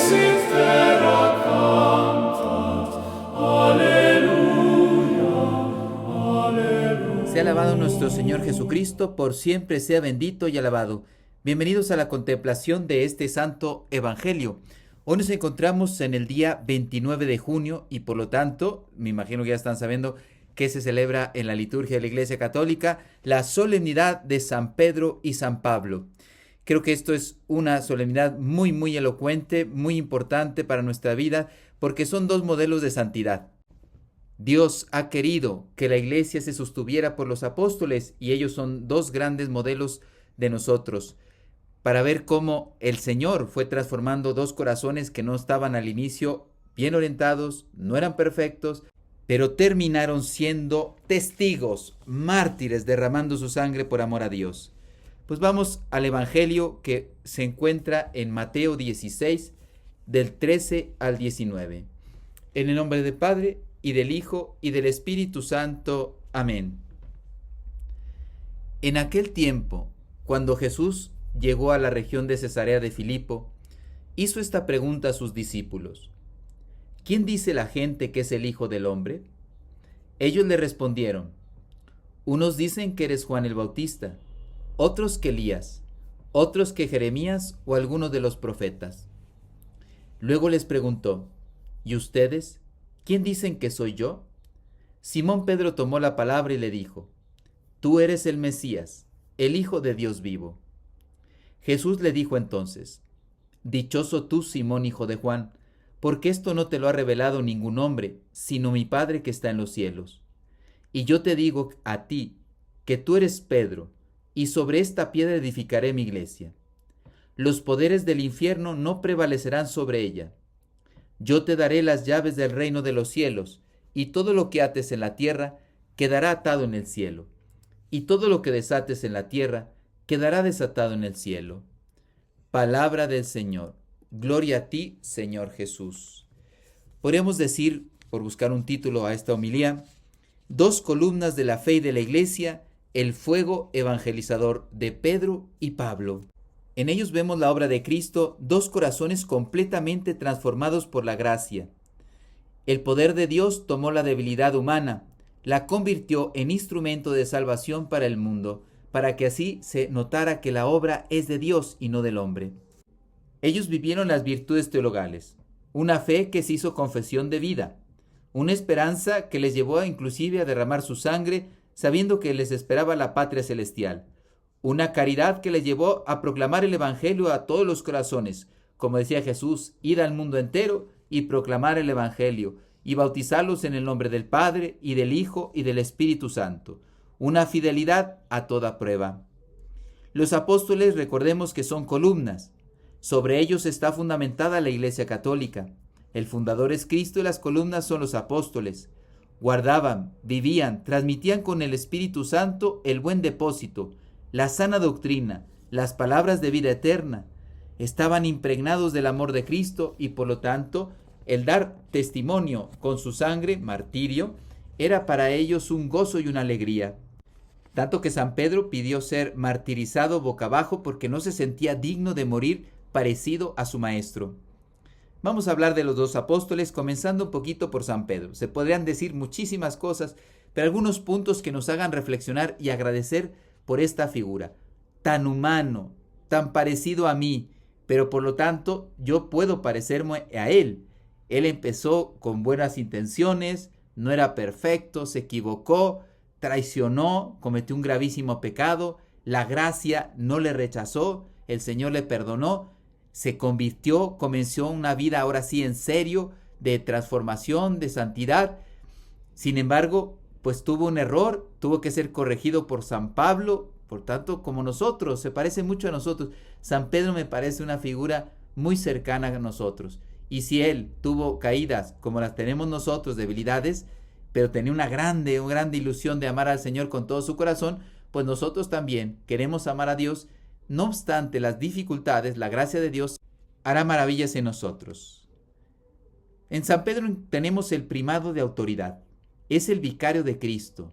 sincera cantat. Aleluya, aleluya. Sea alabado nuestro Señor Jesucristo, por siempre sea bendito y alabado. Bienvenidos a la contemplación de este Santo Evangelio. Hoy nos encontramos en el día 29 de junio y por lo tanto, me imagino que ya están sabiendo que se celebra en la liturgia de la Iglesia Católica la solemnidad de San Pedro y San Pablo. Creo que esto es una solemnidad muy elocuente, muy importante para nuestra vida, porque son dos modelos de santidad. Dios ha querido que la Iglesia se sostuviera por los apóstoles y ellos son dos grandes modelos de nosotros, para ver cómo el Señor fue transformando dos corazones que no estaban al inicio bien orientados, no eran perfectos, pero terminaron siendo testigos, mártires, derramando su sangre por amor a Dios. Pues vamos al Evangelio que se encuentra en Mateo 16, del 13 al 19. En el nombre del Padre, y del Hijo, y del Espíritu Santo. Amén. En aquel tiempo, cuando Jesús llegó a la región de Cesarea de Filipo, hizo esta pregunta a sus discípulos: ¿Quién dice la gente que es el Hijo del Hombre? Ellos le respondieron: unos dicen que eres Juan el Bautista, otros que Elías, otros que Jeremías o alguno de los profetas. Luego les preguntó: ¿y ustedes? ¿Quién dicen que soy yo? Simón Pedro tomó la palabra y le dijo: Tú eres el Mesías, el Hijo de Dios vivo. Jesús le dijo entonces: Dichoso tú, Simón, hijo de Juan, porque esto no te lo ha revelado ningún hombre, sino mi Padre que está en los cielos. Y yo te digo a ti, que tú eres Pedro, y sobre esta piedra edificaré mi iglesia. Los poderes del infierno no prevalecerán sobre ella. Yo te daré las llaves del reino de los cielos, y todo lo que ates en la tierra quedará atado en el cielo, y todo lo que desates en la tierra quedará desatado en el cielo. Palabra del Señor. Gloria a ti, Señor Jesús. Podríamos decir, por buscar un título a esta homilía, dos columnas de la fe y de la Iglesia, el fuego evangelizador de Pedro y Pablo. En ellos vemos la obra de Cristo, dos corazones completamente transformados por la gracia. El poder de Dios tomó la debilidad humana, la convirtió en instrumento de salvación para el mundo, para que así se notara que la obra es de Dios y no del hombre. Ellos vivieron las virtudes teologales, una fe que se hizo confesión de vida, una esperanza que les llevó inclusive a derramar su sangre, sabiendo que les esperaba la patria celestial, una caridad que les llevó a proclamar el Evangelio a todos los corazones, como decía Jesús: id al mundo entero y proclamar el Evangelio, y bautizarlos en el nombre del Padre, y del Hijo, y del Espíritu Santo, una fidelidad a toda prueba. Los apóstoles, recordemos que son columnas. Sobre ellos está fundamentada la Iglesia Católica. El fundador es Cristo y las columnas son los apóstoles. Guardaban, vivían, transmitían con el Espíritu Santo el buen depósito, la sana doctrina, las palabras de vida eterna. Estaban impregnados del amor de Cristo y por lo tanto el dar testimonio con su sangre, martirio, era para ellos un gozo y una alegría. Tanto que San Pedro pidió ser martirizado boca abajo porque no se sentía digno de morir parecido a su maestro. Vamos a hablar de los dos apóstoles, comenzando un poquito por San Pedro. Se podrían decir muchísimas cosas, pero algunos puntos que nos hagan reflexionar y agradecer por esta figura, tan humano, tan parecido a mí, pero por lo tanto yo puedo parecerme a él. Él empezó con buenas intenciones, no era perfecto, se equivocó, traicionó, cometió un gravísimo pecado, la gracia no le rechazó, el Señor le perdonó, se convirtió, comenzó una vida ahora sí en serio, de transformación, de santidad. Sin embargo, pues tuvo un error, tuvo que ser corregido por San Pablo, por tanto, como nosotros, se parece mucho a nosotros. San Pedro me parece una figura muy cercana a nosotros. Y si él tuvo caídas como las tenemos nosotros, debilidades, pero tenía una grande ilusión de amar al Señor con todo su corazón, pues nosotros también queremos amar a Dios. No obstante las dificultades, la gracia de Dios hará maravillas en nosotros. En San Pedro tenemos el primado de autoridad. Es el vicario de Cristo.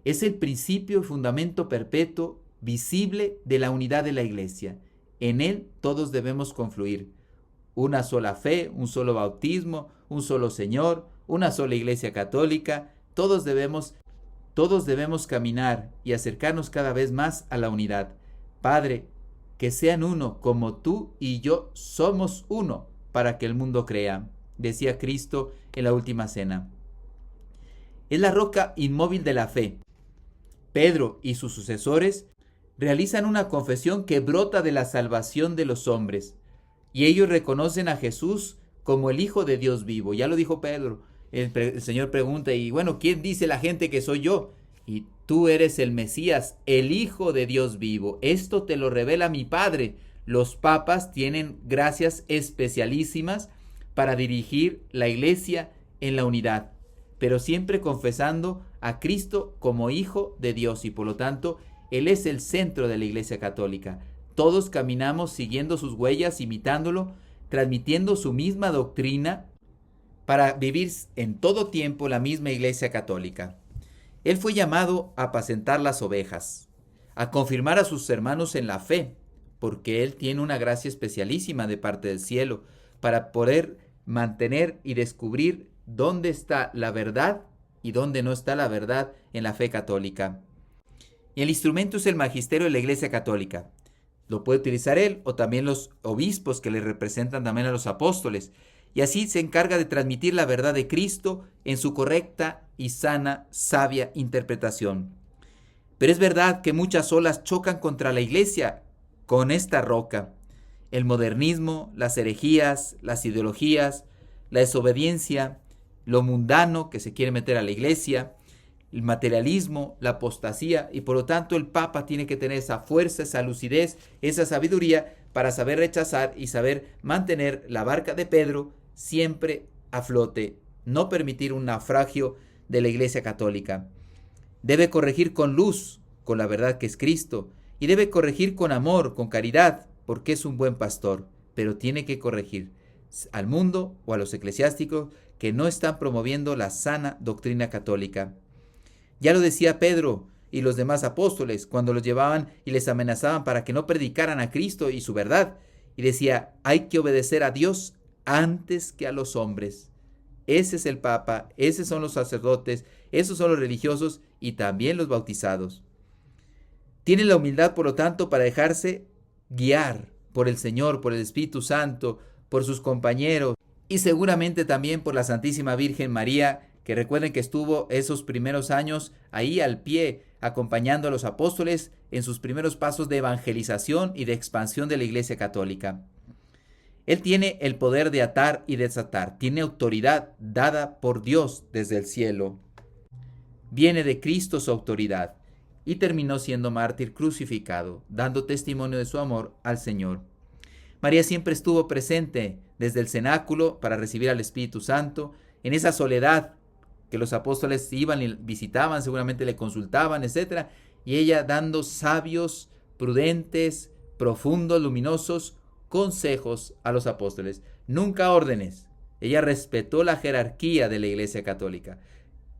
Es el principio y fundamento perpetuo, visible de la unidad de la Iglesia. En él todos debemos confluir. una sola fe, un solo bautismo, un solo Señor, una sola Iglesia Católica. Todos debemos caminar y acercarnos cada vez más a la unidad. Padre, que sean uno como tú y yo somos uno para que el mundo crea, decía Cristo en la última cena. Es la roca inmóvil de la fe. Pedro y sus sucesores realizan una confesión que brota de la salvación de los hombres, y ellos reconocen a Jesús como el Hijo de Dios vivo. Ya lo dijo Pedro. El Señor pregunta, y bueno, ¿quién dice la gente que soy yo? Y tú eres el Mesías, el Hijo de Dios vivo. Esto te lo revela mi Padre. Los papas tienen gracias especialísimas para dirigir la Iglesia en la unidad, pero siempre confesando a Cristo como Hijo de Dios, y por lo tanto, Él es el centro de la Iglesia Católica. Todos caminamos siguiendo sus huellas, imitándolo, transmitiendo su misma doctrina para vivir en todo tiempo la misma Iglesia Católica. Él fue llamado a apacentar las ovejas, a confirmar a sus hermanos en la fe, porque Él tiene una gracia especialísima de parte del cielo para poder mantener y descubrir dónde está la verdad y dónde no está la verdad en la fe católica. Y el instrumento es el magisterio de la Iglesia Católica. Lo puede utilizar él o también los obispos que le representan también a los apóstoles. Y así se encarga de transmitir la verdad de Cristo en su correcta y sana, sabia interpretación. Pero es verdad que muchas olas chocan contra la Iglesia con esta roca. El modernismo, las herejías, las ideologías, la desobediencia, lo mundano que se quiere meter a la Iglesia, el materialismo, la apostasía, y por lo tanto el Papa tiene que tener esa fuerza, esa lucidez, esa sabiduría para saber rechazar y saber mantener la barca de Pedro siempre a flote, no permitir un naufragio de la Iglesia Católica. Debe corregir con luz, con la verdad que es Cristo, y debe corregir con amor, con caridad, porque es un buen pastor, pero tiene que corregir al mundo o a los eclesiásticos que no están promoviendo la sana doctrina católica. Ya lo decía Pedro y los demás apóstoles cuando los llevaban y les amenazaban para que no predicaran a Cristo y su verdad. Y decía, hay que obedecer a Dios antes que a los hombres. Ese es el Papa, esos son los sacerdotes, esos son los religiosos y también los bautizados. Tienen la humildad, por lo tanto, para dejarse guiar por el Señor, por el Espíritu Santo, por sus compañeros y seguramente también por la Santísima Virgen María, que recuerden que estuvo esos primeros años ahí al pie, acompañando a los apóstoles en sus primeros pasos de evangelización y de expansión de la Iglesia Católica. Él tiene el poder de atar y desatar, tiene autoridad dada por Dios desde el cielo. Viene de Cristo su autoridad y terminó siendo mártir crucificado, dando testimonio de su amor al Señor. María siempre estuvo presente desde el cenáculo para recibir al Espíritu Santo, en esa soledad que los apóstoles iban y visitaban, seguramente le consultaban, etc. Y ella dando sabios, prudentes, profundos, luminosos consejos a los apóstoles. Nunca órdenes. Ella respetó la jerarquía de la Iglesia Católica.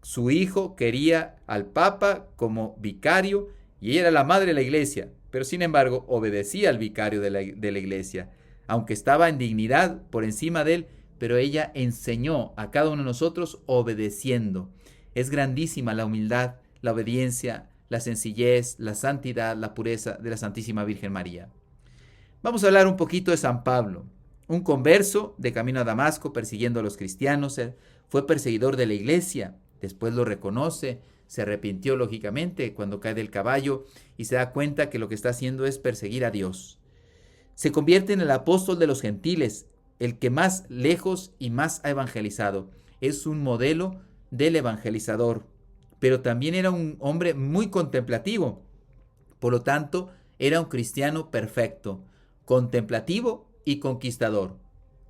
Su hijo quería al Papa como vicario y ella era la madre de la Iglesia, pero sin embargo obedecía al vicario de la Iglesia, aunque estaba en dignidad por encima de él, pero ella enseñó a cada uno de nosotros obedeciendo. Es grandísima la humildad, la obediencia, la sencillez, la santidad, la pureza de la Santísima Virgen María. Vamos a hablar un poquito de San Pablo, un converso de camino a Damasco persiguiendo a los cristianos. Él fue perseguidor de la Iglesia, después lo reconoce, se arrepintió lógicamente cuando cae del caballo y se da cuenta que lo que está haciendo es perseguir a Dios. Se convierte en el apóstol de los gentiles, el que más lejos y más ha evangelizado. Es un modelo del evangelizador, pero también era un hombre muy contemplativo. Por lo tanto, era un cristiano perfecto, contemplativo y conquistador.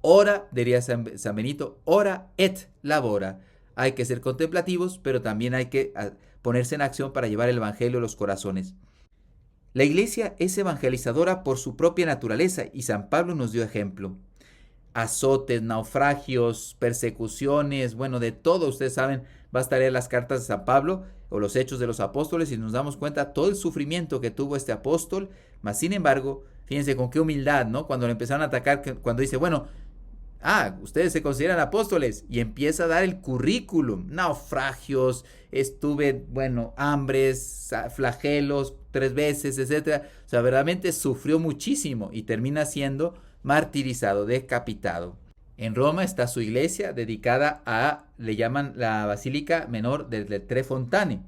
Ora, diría San Benito, ora et labora. Hay que ser contemplativos, pero también hay que ponerse en acción para llevar el evangelio a los corazones. La Iglesia es evangelizadora por su propia naturaleza y San Pablo nos dio ejemplo. Azotes, naufragios, persecuciones, bueno, de todo, ustedes saben, basta leer las cartas de San Pablo o los Hechos de los Apóstoles y nos damos cuenta todo el sufrimiento que tuvo este apóstol, mas sin embargo, fíjense con qué humildad, ¿no? Cuando le empezaron a atacar, cuando dice, bueno, ustedes se consideran apóstoles, y empieza a dar el currículum: naufragios, hambres, flagelos 3 veces, etcétera. O sea, verdaderamente sufrió muchísimo y termina siendo martirizado, decapitado. En Roma está su iglesia dedicada le llaman la Basílica Menor de Tre Fontane,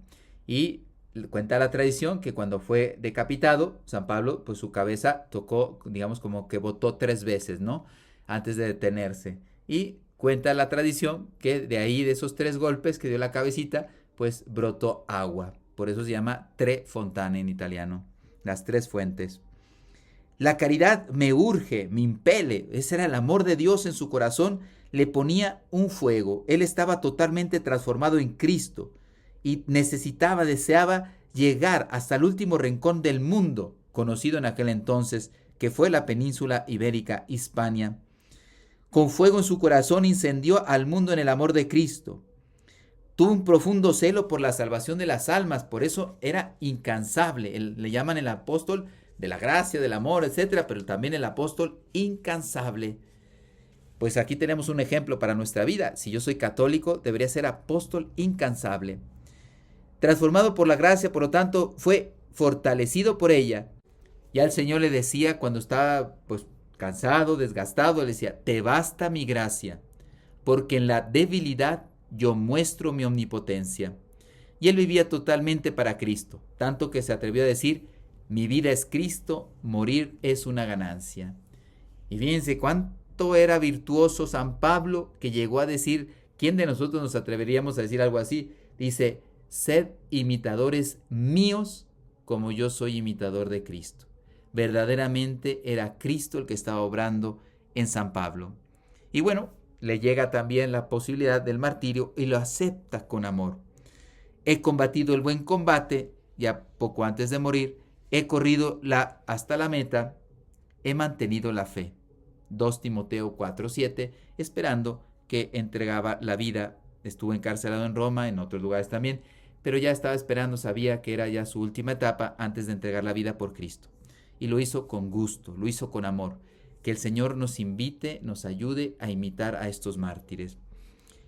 y cuenta la tradición que cuando fue decapitado, San Pablo, pues su cabeza tocó, digamos, como que botó 3 veces, ¿no? Antes de detenerse. Y cuenta la tradición que de ahí, de esos 3 golpes que dio la cabecita, pues brotó agua. Por eso se llama Tre Fontane en italiano, las 3 fuentes. La caridad me urge, me impele. Ese era el amor de Dios en su corazón. Le ponía un fuego. Él estaba totalmente transformado en Cristo y deseaba llegar hasta el último rincón del mundo, conocido en aquel entonces, que fue la península ibérica, Hispania. Con fuego en su corazón incendió al mundo en el amor de Cristo. Tuvo un profundo celo por la salvación de las almas, por eso era incansable. Le llaman el apóstol de la gracia, del amor, etcétera, pero también el apóstol incansable. Pues aquí tenemos un ejemplo para nuestra vida. Si yo soy católico, debería ser apóstol incansable. Transformado por la gracia, por lo tanto, fue fortalecido por ella. Ya el Señor le decía cuando estaba pues cansado, desgastado, le decía: te basta mi gracia, porque en la debilidad yo muestro mi omnipotencia. Y él vivía totalmente para Cristo, tanto que se atrevió a decir: mi vida es Cristo, morir es una ganancia. Y fíjense cuánto era virtuoso San Pablo, que llegó a decir: ¿quién de nosotros nos atreveríamos a decir algo así? Dice: sed imitadores míos como yo soy imitador de Cristo. Verdaderamente era Cristo el que estaba obrando en San Pablo. Y bueno, le llega también la posibilidad del martirio y lo acepta con amor. He combatido el buen combate, ya poco antes de morir, he corrido hasta la meta, he mantenido la fe. 2 Timoteo 4:7, esperando que entregaba la vida. Estuvo encarcelado en Roma, en otros lugares también, pero ya estaba esperando, sabía que era ya su última etapa antes de entregar la vida por Cristo. Y lo hizo con gusto, lo hizo con amor. Que el Señor nos invite, nos ayude a imitar a estos mártires.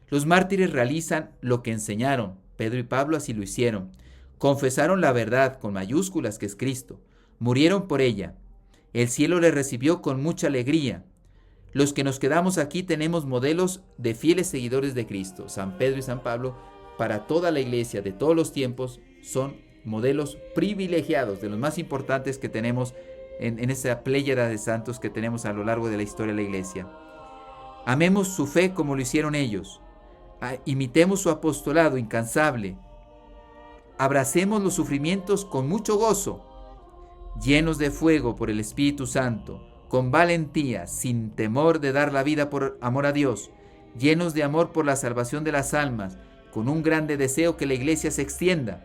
Los mártires realizan lo que enseñaron. Pedro y Pablo así lo hicieron. Confesaron la verdad con mayúsculas, que es Cristo. Murieron por ella. El cielo les recibió con mucha alegría. Los que nos quedamos aquí tenemos modelos de fieles seguidores de Cristo. San Pedro y San Pablo, para toda la iglesia de todos los tiempos, son modelos privilegiados, de los más importantes que tenemos en esa pléyada de santos que tenemos a lo largo de la historia de la iglesia. Amemos su fe como lo hicieron ellos. Imitemos su apostolado incansable. Abracemos los sufrimientos con mucho gozo, llenos de fuego por el Espíritu Santo, con valentía, sin temor de dar la vida por amor a Dios, llenos de amor por la salvación de las almas, con un grande deseo que la iglesia se extienda.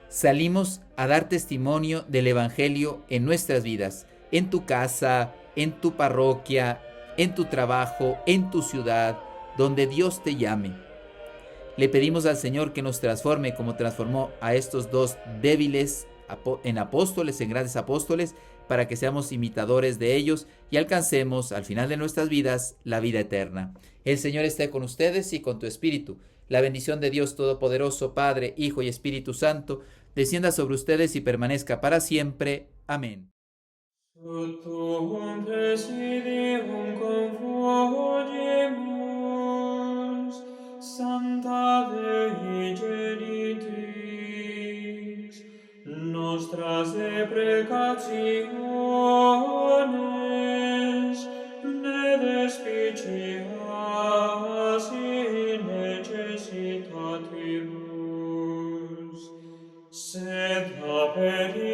Salimos a dar testimonio del Evangelio en nuestras vidas, en tu casa, en tu parroquia, en tu trabajo, en tu ciudad, donde Dios te llame. Le pedimos al Señor que nos transforme como transformó a estos 2 débiles en apóstoles, en grandes apóstoles, para que seamos imitadores de ellos y alcancemos al final de nuestras vidas la vida eterna. El Señor esté con ustedes y con tu espíritu. La bendición de Dios Todopoderoso, Padre, Hijo y Espíritu Santo, descienda sobre ustedes y permanezca para siempre. Amén. Ut tuum presidium convogimus, Santa Dei Genitrix, nostras deprecationes, ne despicias in necessitatibus, sed aperit